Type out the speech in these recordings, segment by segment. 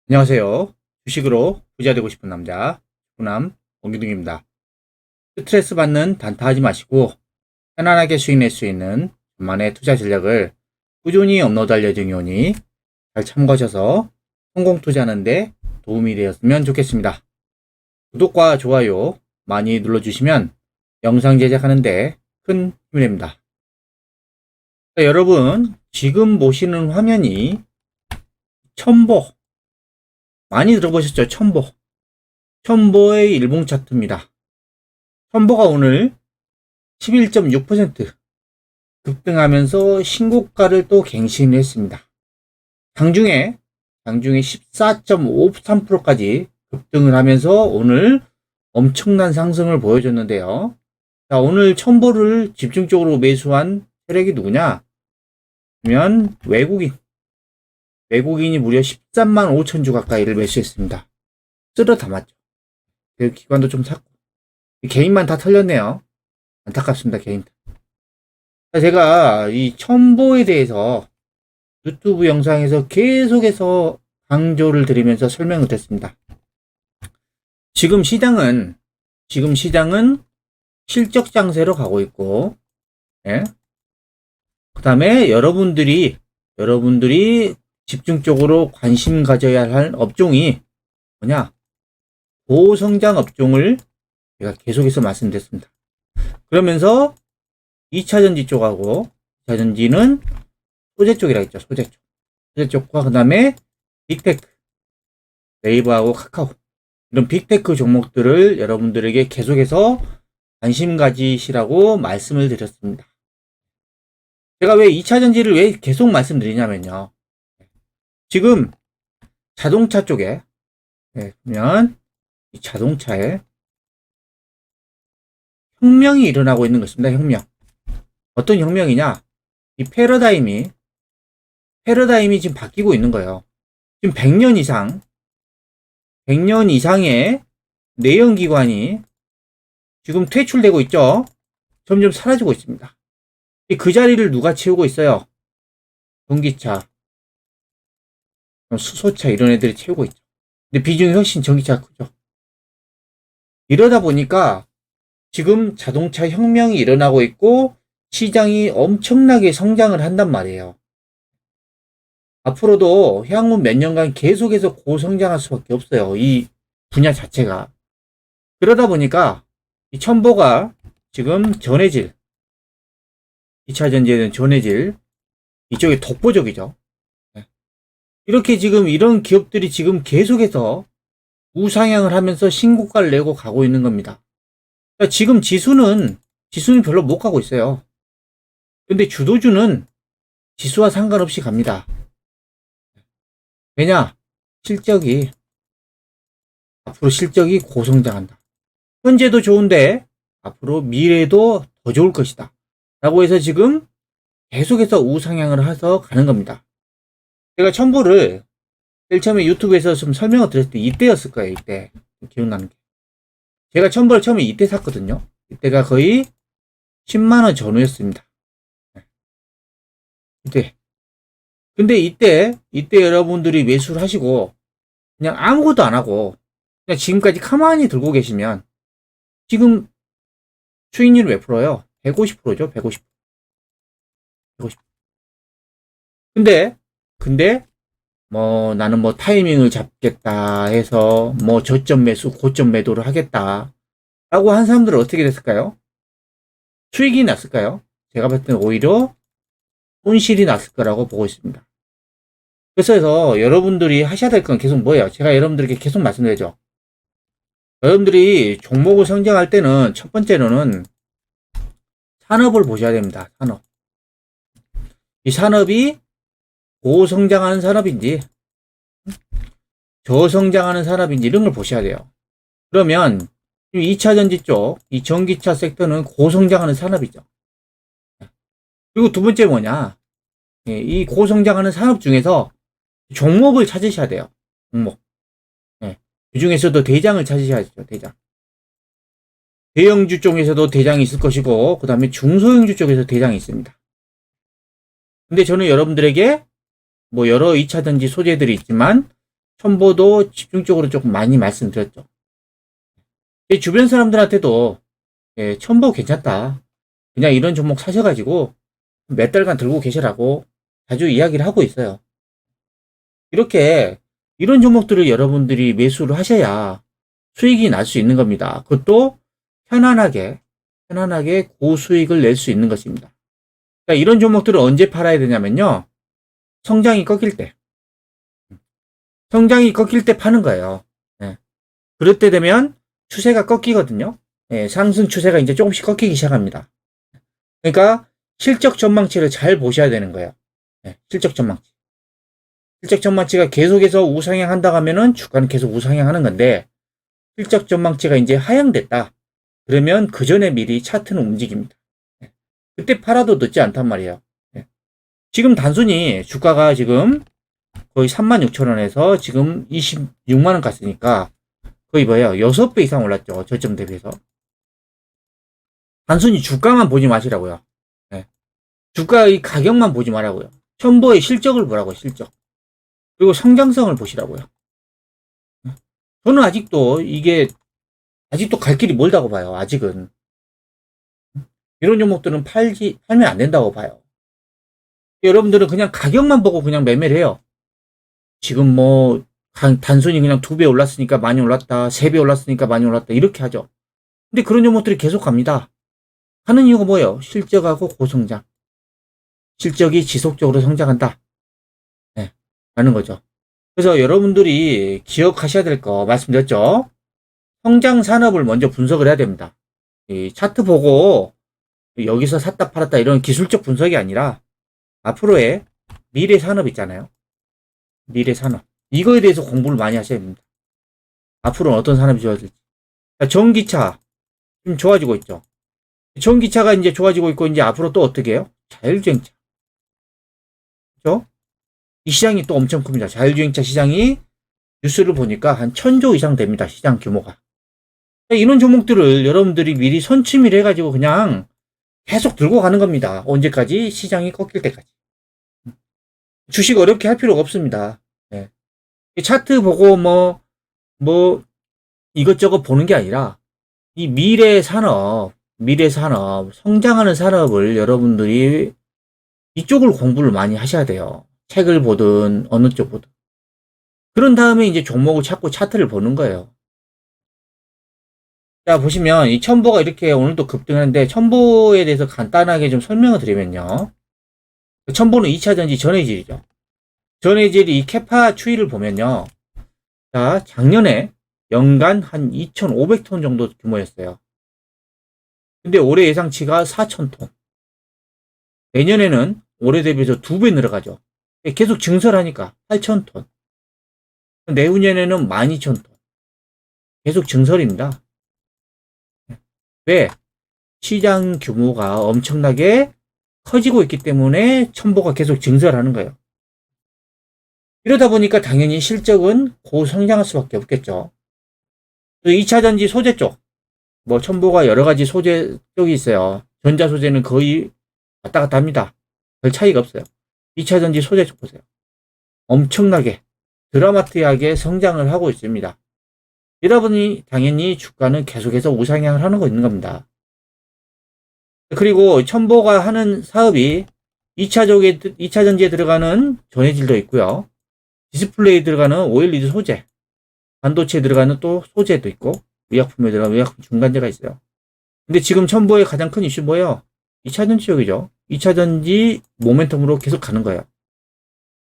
안녕하세요. 주식으로 부자 되고 싶은 남자, 후남 원기둥입니다. 스트레스 받는 단타하지 마시고 편안하게 수익 낼 수 있는 저만의 투자 전략을 꾸준히 업로드할 예정이오니 잘 참고하셔서 성공 투자하는 데 도움이 되었으면 좋겠습니다. 구독과 좋아요 많이 눌러주시면 영상 제작하는 데 큰 힘이 됩니다. 자, 여러분 지금 보시는 화면이 첨보 많이 들어보셨죠? 첨보의 일봉 차트입니다. 첨보가 오늘 11.6% 급등하면서 신고가를 또 갱신했습니다. 장중에 14.53%까지 급등을 하면서 오늘 엄청난 상승을 보여줬는데요. 자, 오늘 첨보를 집중적으로 매수한 세력이 누구냐? 그러면 외국인이 무려 13만 5천 주 가까이를 매수했습니다. 쓸어 담았죠. 기관도 좀 샀고. 개인만 다 털렸네요. 안타깝습니다, 개인. 제가 이 첨보에 대해서 유튜브 영상에서 계속해서 강조를 드리면서 설명을 드렸습니다. 지금 시장은 실적 장세로 가고 있고, 예? 그 다음에 여러분들이 집중적으로 관심 가져야 할 업종이 뭐냐? 고성장 업종을 제가 계속해서 말씀드렸습니다. 그러면서 2차전지 쪽하고 2차전지는 소재 쪽이라 했죠. 소재 쪽과 그 다음에 빅테크, 네이버하고 카카오 이런 빅테크 종목들을 여러분들에게 계속해서 관심 가지시라고 말씀을 드렸습니다. 제가 왜 2차전지를 왜 계속 말씀드리냐면요. 지금 자동차 쪽에 보면 이 자동차에 혁명이 일어나고 있는 것입니다. 혁명. 어떤 혁명이냐? 이 패러다임이 지금 바뀌고 있는 거예요. 지금 100년 이상의 내연기관이 지금 퇴출되고 있죠. 점점 사라지고 있습니다. 그 자리를 누가 채우고 있어요? 전기차, 수소차 이런 애들이 채우고 있죠. 근데 비중이 훨씬 전기차가 크죠. 이러다 보니까 지금 자동차 혁명이 일어나고 있고 시장이 엄청나게 성장을 한단 말이에요. 앞으로도 향후 몇 년간 계속해서 고성장할 수밖에 없어요. 이 분야 자체가. 그러다 보니까 이 첨보가 지금 전해질 2차전지에는 전해질 이쪽이 독보적이죠. 이렇게 지금 이런 기업들이 지금 계속해서 우상향을 하면서 신고가를 내고 가고 있는 겁니다. 지금 지수는 별로 못 가고 있어요. 근데 주도주는 지수와 상관없이 갑니다. 왜냐? 앞으로 실적이 고성장한다. 현재도 좋은데 앞으로 미래도 더 좋을 것이다. 라고 해서 지금 계속해서 우상향을 해서 가는 겁니다. 제가 첨보를 제일 처음에 유튜브에서 좀 설명을 드렸을 때 이때였을 거예요. 이때. 기억나는 게. 제가 첨보를 처음에 이때 샀거든요. 이때가 거의 10만원 전후였습니다. 근데 이때 여러분들이 매수를 하시고 그냥 아무것도 안 하고 그냥 지금까지 가만히 들고 계시면 지금 수익률 몇 프로요? 150%죠. 150%. 근데 뭐 나는 뭐 타이밍을 잡겠다 해서 뭐 저점 매수, 고점 매도를 하겠다 라고 한 사람들은 어떻게 됐을까요? 수익이 났을까요? 제가 봤을 때는 오히려 손실이 났을 거라고 보고 있습니다. 그래서 여러분들이 하셔야 될 건 계속 뭐예요? 제가 여러분들에게 계속 말씀드리죠. 여러분들이 종목을 성장할 때는 첫 번째로는 산업을 보셔야 됩니다. 산업. 이 산업이 고성장하는 산업인지 저성장하는 산업인지 이런 걸 보셔야 돼요. 그러면 2차전지 쪽, 이 전기차 섹터는 고성장하는 산업이죠. 그리고 두 번째 뭐냐? 이 고성장하는 산업 중에서 종목을 찾으셔야 돼요. 종목. 그 중에서도 대장을 찾으셔야죠. 대장. 대형주 쪽에서도 대장이 있을 것이고 그 다음에 중소형주 쪽에서 대장이 있습니다. 근데 저는 여러분들에게 뭐 여러 2차전지 소재들이 있지만 첨보도 집중적으로 조금 많이 말씀드렸죠. 제 주변 사람들한테도 예, 첨보 괜찮다. 그냥 이런 종목 사셔가지고 몇 달간 들고 계시라고 자주 이야기를 하고 있어요. 이렇게 이런 종목들을 여러분들이 매수를 하셔야 수익이 날 수 있는 겁니다. 그것도 편안하게 고수익을 낼 수 있는 것입니다. 그러니까 이런 종목들을 언제 팔아야 되냐면요. 성장이 꺾일 때. 성장이 꺾일 때 파는 거예요. 예. 그럴 때 되면 추세가 꺾이거든요. 예, 상승 추세가 이제 조금씩 꺾이기 시작합니다. 그러니까 실적 전망치를 잘 보셔야 되는 거예요. 예, 실적 전망치. 실적 전망치가 계속해서 우상향 한다고 하면은 주가는 계속 우상향 하는 건데, 실적 전망치가 이제 하향됐다. 그러면 그 전에 미리 차트는 움직입니다. 예, 그때 팔아도 늦지 않단 말이에요. 예. 지금 단순히 주가가 지금 거의 36,000원에서 지금 26만원 갔으니까 거의 뭐예요? 6배 이상 올랐죠. 저점 대비해서. 단순히 주가만 보지 마시라고요. 예. 주가의 가격만 보지 말라고요. 첨보의 실적을 보라고요. 실적. 그리고 성장성을 보시라고요. 예. 저는 아직도 갈 길이 멀다고 봐요. 아직은. 이런 종목들은 팔면 안 된다고 봐요. 여러분들은 그냥 가격만 보고 그냥 매매를 해요. 지금 뭐 단순히 그냥 2배 올랐으니까 많이 올랐다, 3배 올랐으니까 많이 올랐다 이렇게 하죠. 근데 그런 종목들이 계속 갑니다. 하는 이유가 뭐예요? 실적하고 고성장. 실적이 지속적으로 성장한다. 네, 라는 거죠. 그래서 여러분들이 기억하셔야 될 거 말씀드렸죠? 성장 산업을 먼저 분석을 해야 됩니다. 이 차트 보고 여기서 샀다 팔았다 이런 기술적 분석이 아니라 앞으로의 미래 산업 있잖아요. 미래 산업. 이거에 대해서 공부를 많이 하셔야 됩니다. 앞으로는 어떤 산업이 좋아질지. 전기차 좀 좋아지고 있죠. 전기차가 이제 좋아지고 있고 이제 앞으로 또 어떻게 해요? 자율주행차. 그죠? 이 시장이 또 엄청 큽니다. 자율주행차 시장이 뉴스를 보니까 한 1000조 이상 됩니다. 시장 규모가. 이런 종목들을 여러분들이 미리 선취미를 해가지고 그냥 계속 들고 가는 겁니다. 언제까지? 시장이 꺾일 때까지. 주식 어렵게 할 필요가 없습니다. 네. 차트 보고 뭐 이것저것 보는 게 아니라 이 미래 산업, 성장하는 산업을 여러분들이 이쪽을 공부를 많이 하셔야 돼요. 책을 보든 어느 쪽 보든. 그런 다음에 이제 종목을 찾고 차트를 보는 거예요. 자, 보시면 이 첨보가 이렇게 오늘도 급등하는데 첨보에 대해서 간단하게 좀 설명을 드리면요. 첨보는 2차전지 전해질이죠. 전해질이 이 캐파 추이를 보면요. 자, 작년에 연간 한 2,500톤 정도 규모였어요. 근데 올해 예상치가 4,000톤. 내년에는 올해 대비해서 2배 늘어가죠. 계속 증설하니까 8,000톤. 내후년에는 12,000톤. 계속 증설입니다. 왜? 시장 규모가 엄청나게 커지고 있기 때문에 첨보가 계속 증설하는 거예요. 이러다 보니까 당연히 실적은 고성장할 수밖에 없겠죠. 2차전지 소재 쪽, 뭐 첨보가 여러 가지 소재 쪽이 있어요. 전자 소재는 거의 왔다 갔다 합니다. 별 차이가 없어요. 2차전지 소재 쪽 보세요. 엄청나게 드라마틱하게 성장을 하고 있습니다. 이러다 보니 당연히 주가는 계속해서 우상향을 하는 거 있는 겁니다. 그리고 첨보가 하는 사업이 2차전지에 들어가는 전해질도 있고요. 디스플레이에 들어가는 OLED 소재, 반도체에 들어가는 또 소재도 있고, 의약품에 들어가는 의약품 중간재가 있어요. 근데 지금 첨보의 가장 큰 이슈 뭐예요? 2차전지 쪽이죠. 2차전지 모멘텀으로 계속 가는 거예요.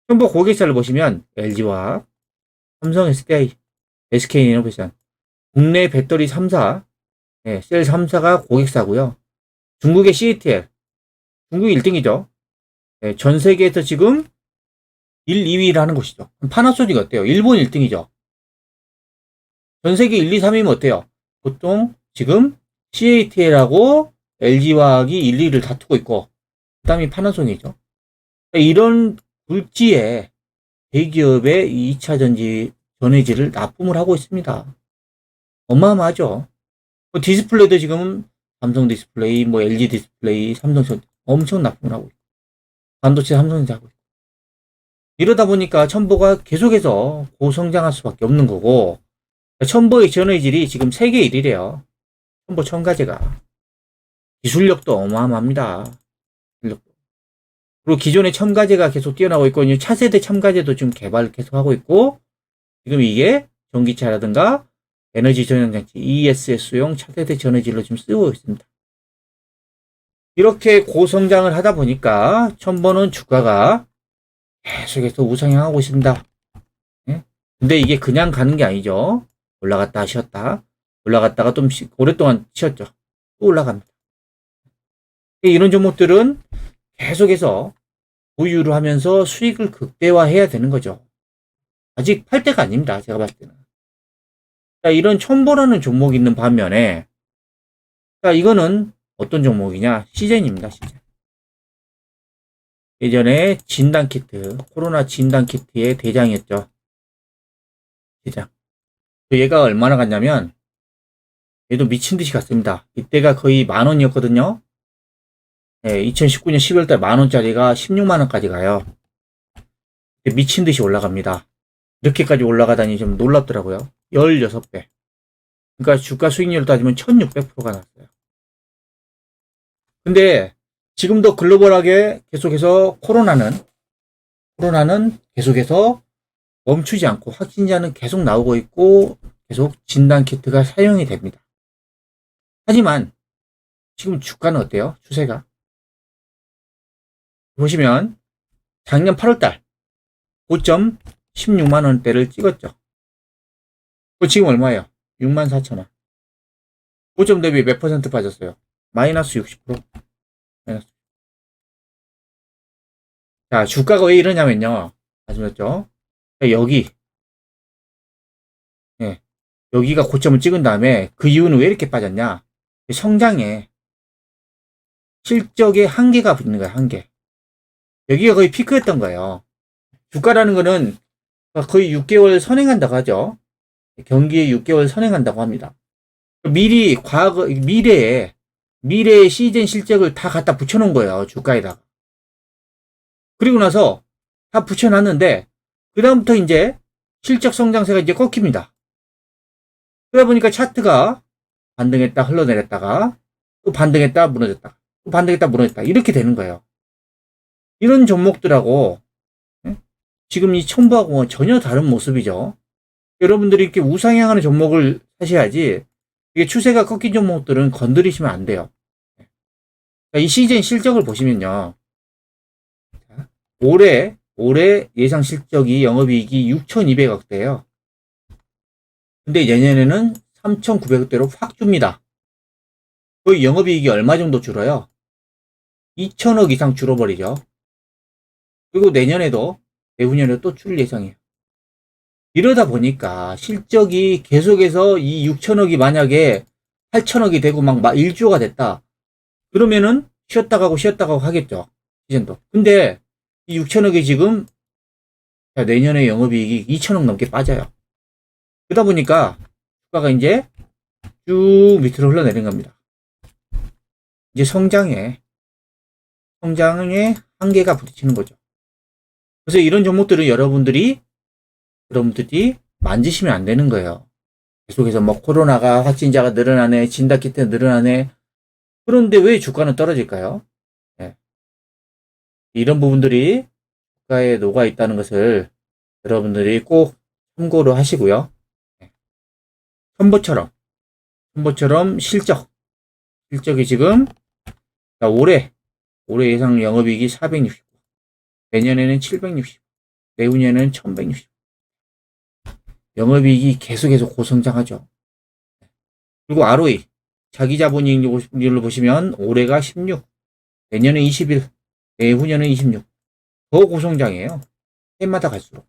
첨보 고객사를 보시면 LG화학, 삼성 SDI, SK이노베이션, 국내 배터리 3사, 네, 셀 3사가 고객사고요. 중국의 CATL, 중국이 1등이죠. 네, 전 세계에서 지금 1, 2위를 하는 곳이죠. 파나소닉 어때요? 일본 1등이죠. 전 세계 1, 2, 3위면 어때요? 보통 지금 CATL하고 LG화학이 1, 2위를 다투고 있고 그 다음이 파나소닉이죠. 이런 굴지에 대기업의 2차전지 전해질을 납품을 하고 있습니다. 어마어마하죠. 디스플레이도 지금 삼성 디스플레이, 뭐 LG 디스플레이, 삼성 엄청 납품을 하고 있고 반도체 삼성전자 하고 있고 이러다 보니까 첨보가 계속해서 고성장할 수밖에 없는 거고, 첨보의 전해질이 지금 세계 1위래요. 첨보 첨가제가. 기술력도 어마어마합니다. 기술력도. 그리고 기존의 첨가제가 계속 뛰어나고 있고, 차세대 첨가제도 지금 개발을 계속하고 있고, 지금 이게 전기차라든가 에너지 전용장치 ESS용 차세대 전해질로 지금 쓰고 있습니다. 이렇게 고성장을 하다 보니까 첨보는 주가가 계속해서 우상향하고 있습니다. 예? 근데 이게 그냥 가는 게 아니죠. 올라갔다 쉬었다. 올라갔다가 좀 오랫동안 쉬었죠. 또 올라갑니다. 이런 종목들은 계속해서 보유를 하면서 수익을 극대화해야 되는 거죠. 아직 팔 때가 아닙니다. 제가 봤을 때는. 자, 이런 첨보라는 종목이 있는 반면에, 자, 이거는 어떤 종목이냐? 시젠입니다. 시젠. 예전에 진단키트, 코로나 진단키트의 대장이었죠. 대장. 얘가 얼마나 갔냐면, 얘도 미친 듯이 갔습니다. 이때가 거의 10,000원이었거든요. 네, 2019년 12월달 10,000원짜리가 16만원까지 가요. 미친 듯이 올라갑니다. 이렇게까지 올라가다니 좀 놀랍더라고요. 16배. 그러니까 주가 수익률로 따지면 1600%가 났어요. 근데 지금도 글로벌하게 계속해서 코로나는 계속해서 멈추지 않고 확진자는 계속 나오고 있고 계속 진단키트가 사용이 됩니다. 하지만 지금 주가는 어때요? 추세가. 보시면 작년 8월달 고점 16만원대를 찍었죠. 지금 얼마예요? 64,000원. 고점 대비 몇 퍼센트 빠졌어요? 마이너스 60%. 마이너스. 자, 주가가 왜 이러냐면요. 아시겠죠? 여기. 예. 여기가 고점을 찍은 다음에 그 이유는 왜 이렇게 빠졌냐? 성장에 실적에 한계가 붙는 거야, 한계. 여기가 거의 피크였던 거예요. 주가라는 거는 거의 6개월 선행한다고 하죠. 경기에 6개월 선행한다고 합니다. 미리 미래의 시즌 실적을 다 갖다 붙여놓은 거예요. 주가에다가. 그리고 나서 다 붙여놨는데 그다음부터 이제 실적 성장세가 이제 꺾입니다. 그러다 보니까 차트가 반등했다 흘러내렸다가 또 반등했다 무너졌다. 또 반등했다 무너졌다. 이렇게 되는 거예요. 이런 종목들하고 지금 이 첨보하고 전혀 다른 모습이죠. 여러분들이 이렇게 우상향하는 종목을 사셔야지 이게 추세가 꺾인 종목들은 건드리시면 안 돼요. 이 시즌 실적을 보시면요. 올해 예상 실적이 영업이익이 6,200억대예요. 근데 내년에는 3,900억대로 확 줍니다. 거의 영업이익이 얼마 정도 줄어요? 2,000억 이상 줄어버리죠. 그리고 내년에도 내후년에도 또 줄 예상이에요. 이러다 보니까 실적이 계속해서 이 6,000억이 만약에 8,000억이 되고 막 1조가 됐다. 그러면은 쉬었다 가고 하겠죠. 시즌도. 근데 이 6,000억이 지금 내년에 영업이익이 2,000억 넘게 빠져요. 그러다 보니까 주가가 이제 쭉 밑으로 흘러내린 겁니다. 이제 성장에 한계가 부딪히는 거죠. 그래서 이런 종목들은 여러분들이 만지시면 안 되는 거예요. 계속해서 뭐 코로나가 확진자가 늘어나네, 진단키트 늘어나네. 그런데 왜 주가는 떨어질까요? 네. 이런 부분들이 주가에 녹아 있다는 것을 여러분들이 꼭 참고를 하시고요. 네. 첨보처럼 실적이 지금 올해 예상 영업이익이 460, 내년에는 760, 내후년에는 1160. 영업이익이 계속해서 고성장하죠. 그리고 ROE, 자기자본이익률로 보시면 올해가 16, 내년에 21, 내후년은 26. 더 고성장이에요. 해마다 갈수록.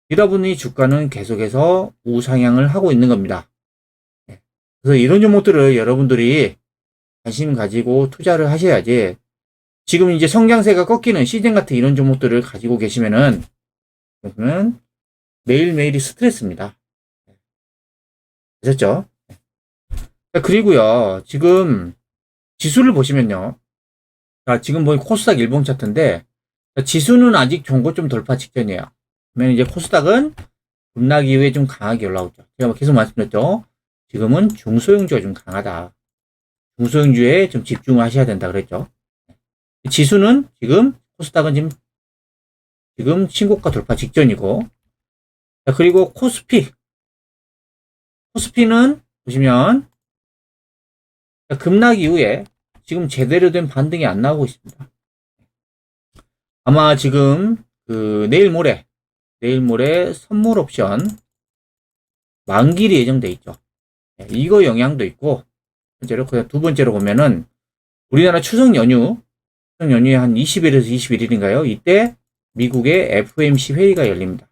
이러다 보니 주가는 계속해서 우상향을 하고 있는 겁니다. 그래서 이런 종목들을 여러분들이 관심 가지고 투자를 하셔야지, 지금 이제 성장세가 꺾이는 시즌 같은 이런 종목들을 가지고 계시면은 매일매일이 스트레스입니다. 아셨죠? 그리고요, 지금 지수를 보시면요. 자, 지금 보니 코스닥 일봉 차트인데 지수는 아직 종고점 돌파 직전이에요. 그러면 이제 코스닥은 급락 이후에 좀 강하게 올라오죠. 제가 계속 말씀드렸죠. 지금은 중소형주가 좀 강하다. 중소형주에 좀 집중을 하셔야 된다 그랬죠. 지수는 지금 코스닥은 지금 신고가 돌파 직전이고, 자, 그리고 코스피는 보시면 급락 이후에 지금 제대로 된 반등이 안 나오고 있습니다. 아마 지금 내일 모레 선물 옵션 만기일이 예정돼 있죠. 이거 영향도 있고, 두 번째로 보면은 우리나라 추석 연휴에 한 20일에서 21일인가요? 이때 미국의 FOMC 회의가 열립니다.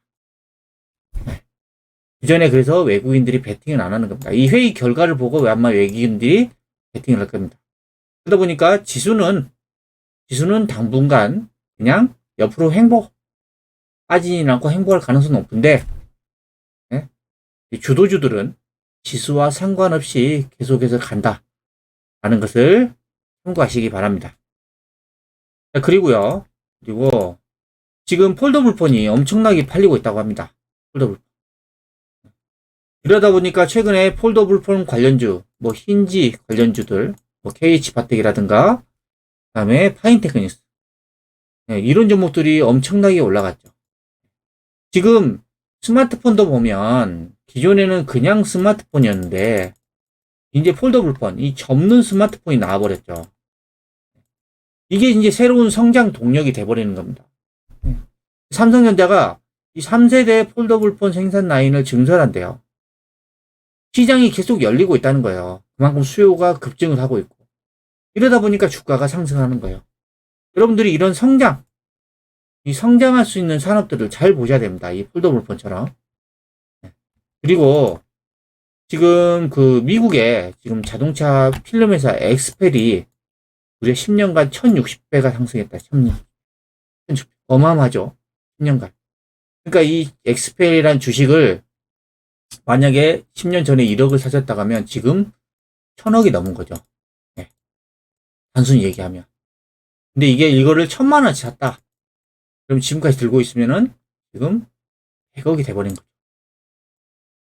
그전에 그래서 외국인들이 베팅을 안 하는 겁니다. 이 회의 결과를 보고 아마 외국인들이 베팅을 할 겁니다. 그러다 보니까 지수는 당분간 그냥 옆으로 빠지진 않고 행보할 가능성은 높은데, 네? 주도주들은 지수와 상관없이 계속해서 간다라는 것을 참고하시기 바랍니다. 자, 그리고 지금 폴더블 폰이 엄청나게 팔리고 있다고 합니다. 폴더블 폰. 이러다 보니까 최근에 폴더블 폰 관련주, 힌지 관련주들, KH바텍이라든가, 그 다음에 파인테크니스, 이런 종목들이 엄청나게 올라갔죠. 지금 스마트폰도 보면 기존에는 그냥 스마트폰이었는데 이제 폴더블폰, 이 접는 스마트폰이 나와버렸죠. 이게 이제 새로운 성장 동력이 돼버리는 겁니다. 삼성전자가 이 3세대 폴더블폰 생산 라인을 증설한대요. 시장이 계속 열리고 있다는 거예요. 그만큼 수요가 급증을 하고 있고. 이러다 보니까 주가가 상승하는 거예요. 여러분들이 이런 성장할 수 있는 산업들을 잘 보셔야 됩니다. 이 폴더블폰처럼. 그리고 지금 미국의 지금 자동차 필름 회사 엑스펠이 무려 10년간 1060배가 상승했다. 10년. 어마어마하죠. 10년간. 그러니까 이 엑스펠이란 주식을 만약에 10년 전에 1억을 사셨다고 하면 지금 1000억이 넘은 거죠. 네. 단순히 얘기하면. 근데 이거를 1000만원치 샀다. 그럼 지금까지 들고 있으면은 지금 100억이 돼버린 거죠.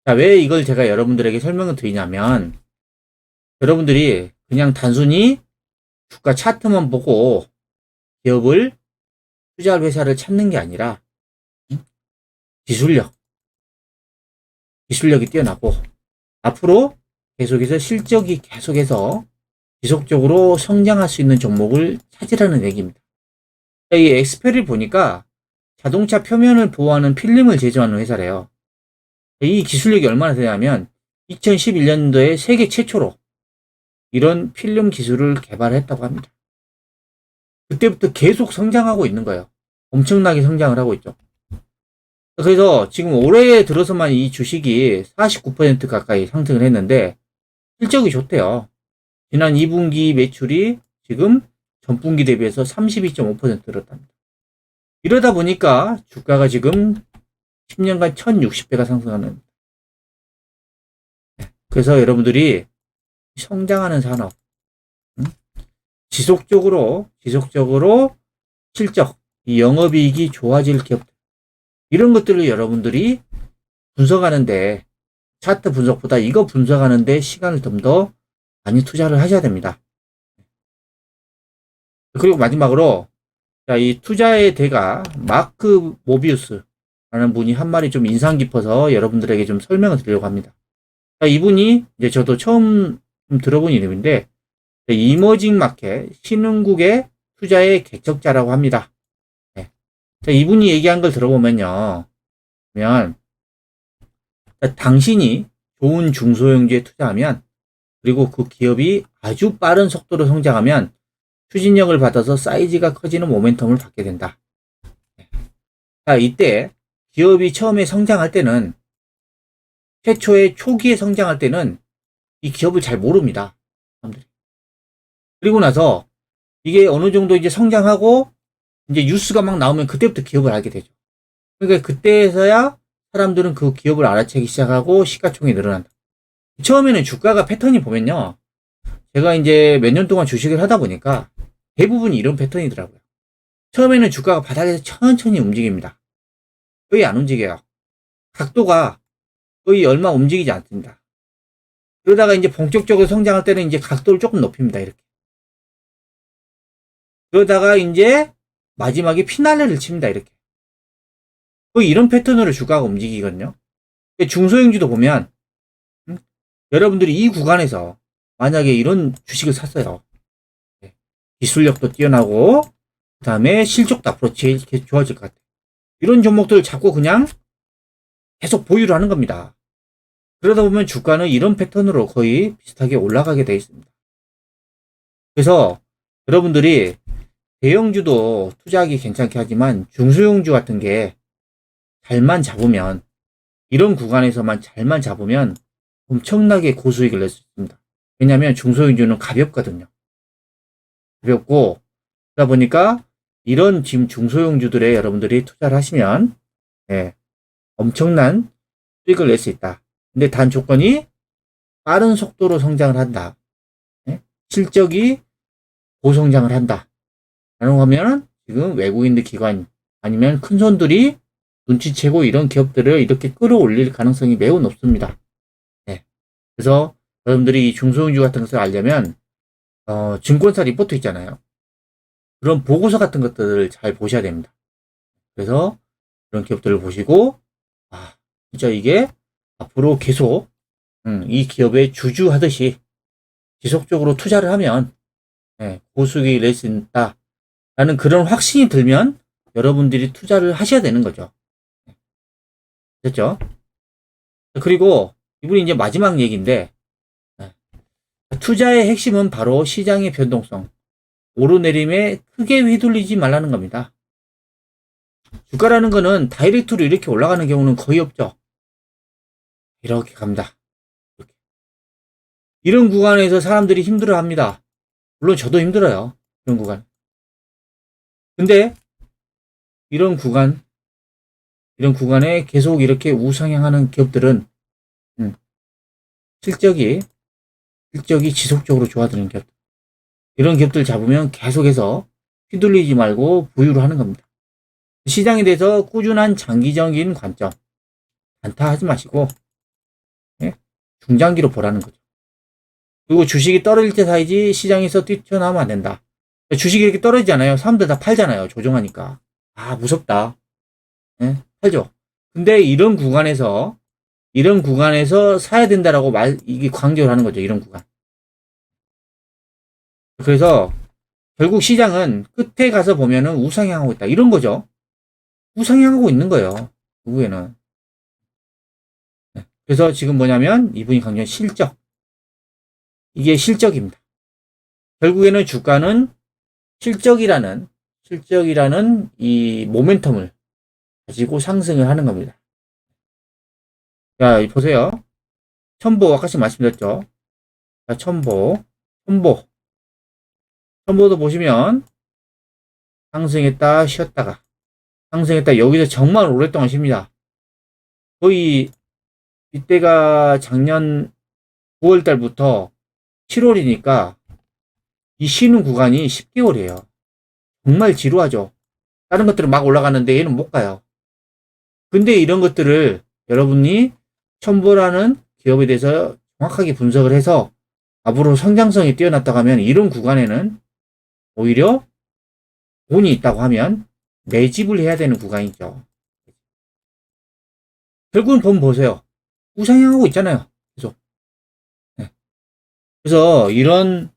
자, 왜 이걸 제가 여러분들에게 설명을 드리냐면, 여러분들이 그냥 단순히 주가 차트만 보고 기업을 투자할 회사를 찾는 게 아니라 기술력이 뛰어나고 앞으로 계속해서 실적이 계속해서 지속적으로 성장할 수 있는 종목을 찾으라는 얘기입니다. 이 엑스펠을 보니까 자동차 표면을 보호하는 필름을 제조하는 회사래요. 이 기술력이 얼마나 되냐면 2011년도에 세계 최초로 이런 필름 기술을 개발했다고 합니다. 그때부터 계속 성장하고 있는 거예요. 엄청나게 성장을 하고 있죠. 그래서 지금 올해 들어서만 이 주식이 49% 가까이 상승을 했는데 실적이 좋대요. 지난 2분기 매출이 지금 전분기 대비해서 32.5% 늘었답니다. 이러다 보니까 주가가 지금 10년간 1060배가 상승하는. 그래서 여러분들이 성장하는 산업, 지속적으로 실적, 이 영업이익이 좋아질 기업들, 이런 것들을 여러분들이 분석하는데, 차트 분석보다 이거 분석하는데 시간을 좀 더 많이 투자를 하셔야 됩니다. 그리고 마지막으로, 자, 이 투자의 대가 마크 모비우스라는 분이 한 말이 좀 인상 깊어서 여러분들에게 좀 설명을 드리려고 합니다. 자, 이분이 이제 저도 처음 들어본 이름인데, 이머징 마켓 신흥국의 투자의 개척자라고 합니다. 네. 자, 이분이 얘기한 걸 들어보면요, 당신이 좋은 중소형주에 투자하면, 그리고 그 기업이 아주 빠른 속도로 성장하면 추진력을 받아서 사이즈가 커지는 모멘텀을 받게 된다. 자, 이때 기업이 처음에 성장할 때는, 초기에 성장할 때는 이 기업을 잘 모릅니다. 사람들이. 그리고 나서 이게 어느 정도 이제 성장하고 이제 뉴스가 막 나오면 그때부터 기업을 알게 되죠. 그러니까 그때서야 사람들은 그 기업을 알아채기 시작하고 시가총액이 늘어난다. 처음에는 주가가 패턴이 보면요. 제가 이제 몇 년 동안 주식을 하다 보니까 대부분 이런 패턴이더라고요. 처음에는 주가가 바닥에서 천천히 움직입니다. 거의 안 움직여요. 각도가 거의 얼마 움직이지 않습니다. 그러다가 이제 본격적으로 성장할 때는 이제 각도를 조금 높입니다. 이렇게. 그러다가 이제 마지막에 피날레를 칩니다. 이렇게. 거의 이런 패턴으로 주가가 움직이거든요. 중소형주도 보면 여러분들이 이 구간에서 만약에 이런 주식을 샀어요. 기술력도 뛰어나고 그 다음에 실적도 앞으로 제일 좋아질 것 같아요. 이런 종목들을 잡고 그냥 계속 보유를 하는 겁니다. 그러다 보면 주가는 이런 패턴으로 거의 비슷하게 올라가게 되어 있습니다. 그래서 여러분들이 대형주도 투자하기 괜찮게 하지만 중소형주 같은 게 잘만 잡으면, 이런 구간에서만 잘만 잡으면 엄청나게 고수익을 낼 수 있습니다. 왜냐하면 중소형주는 가볍거든요. 가볍고, 그러다 보니까 이런 지금 중소형주들에 여러분들이 투자를 하시면 엄청난 수익을 낼 수 있다. 근데 단 조건이 빠른 속도로 성장을 한다. 실적이 고성장을 한다. 라는 거면 지금 외국인들 기관 아니면 큰 손들이 눈치채고 이런 기업들을 이렇게 끌어올릴 가능성이 매우 높습니다. 그래서 여러분들이 이 중소형주 같은 것을 알려면 증권사 리포트 있잖아요. 그런 보고서 같은 것들을 잘 보셔야 됩니다. 그래서 그런 기업들을 보시고 진짜 이게 앞으로 계속 이 기업에 주주하듯이 지속적으로 투자를 하면 고수익이 낼 수 있다 라는 그런 확신이 들면 여러분들이 투자를 하셔야 되는 거죠. 됐죠? 그리고 이분이 이제 마지막 얘기인데, 투자의 핵심은 바로 시장의 변동성, 오르내림에 크게 휘둘리지 말라는 겁니다. 주가라는 거는 다이렉트로 이렇게 올라가는 경우는 거의 없죠. 이렇게 갑니다. 이렇게. 이런 구간에서 사람들이 힘들어 합니다. 물론 저도 힘들어요. 이런 구간. 근데 이런 구간에 계속 이렇게 우상향하는 기업들은 실적이 지속적으로 좋아지는 기업. 이런 기업들 잡으면 계속해서 휘둘리지 말고 보유를 하는 겁니다. 시장에 대해서 꾸준한 장기적인 관점, 단타하지 마시고 중장기로 보라는 거죠. 그리고 주식이 떨어질 때 사야지 시장에서 뛰쳐나오면 안 된다. 주식이 이렇게 떨어지잖아요. 사람들 다 팔잖아요. 조정하니까. 무섭다. 팔죠. 근데 이런 구간에서 사야 된다라고 이게 강조를 하는 거죠. 이런 구간. 그래서 결국 시장은 끝에 가서 보면은 우상향하고 있다. 이런 거죠. 우상향하고 있는 거예요. 결국에는. 그래서 지금 뭐냐면 이분이 강조한 실적. 이게 실적입니다. 결국에는 주가는 실적이라는 이 모멘텀을 가지고 상승을 하는 겁니다. 자, 보세요. 첨보, 아까씩 말씀드렸죠. 자, 첨보도 보시면 상승했다, 쉬었다가 상승했다. 여기서 정말 오랫동안 쉽니다. 거의 이때가 작년 9월 달부터 7월이니까 이 쉬는 구간이 10개월이에요. 정말 지루하죠. 다른 것들은 막 올라가는데 얘는 못 가요. 근데 이런 것들을 여러분이 첨보라는 기업에 대해서 정확하게 분석을 해서 앞으로 성장성이 뛰어났다고 하면 이런 구간에는 오히려 돈이 있다고 하면 매집을 해야 되는 구간이죠. 결국은 돈 보세요. 우상향하고 있잖아요. 계속. 그래서 이런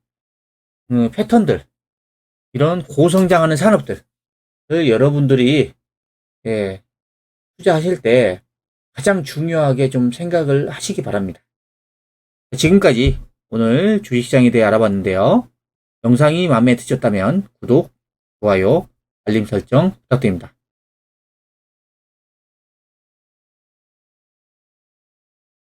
패턴들, 이런 고성장하는 산업들을 여러분들이 투자하실 때 가장 중요하게 좀 생각을 하시기 바랍니다. 지금까지 오늘 주식시장에 대해 알아봤는데요. 영상이 마음에 드셨다면 구독, 좋아요, 알림 설정 부탁드립니다.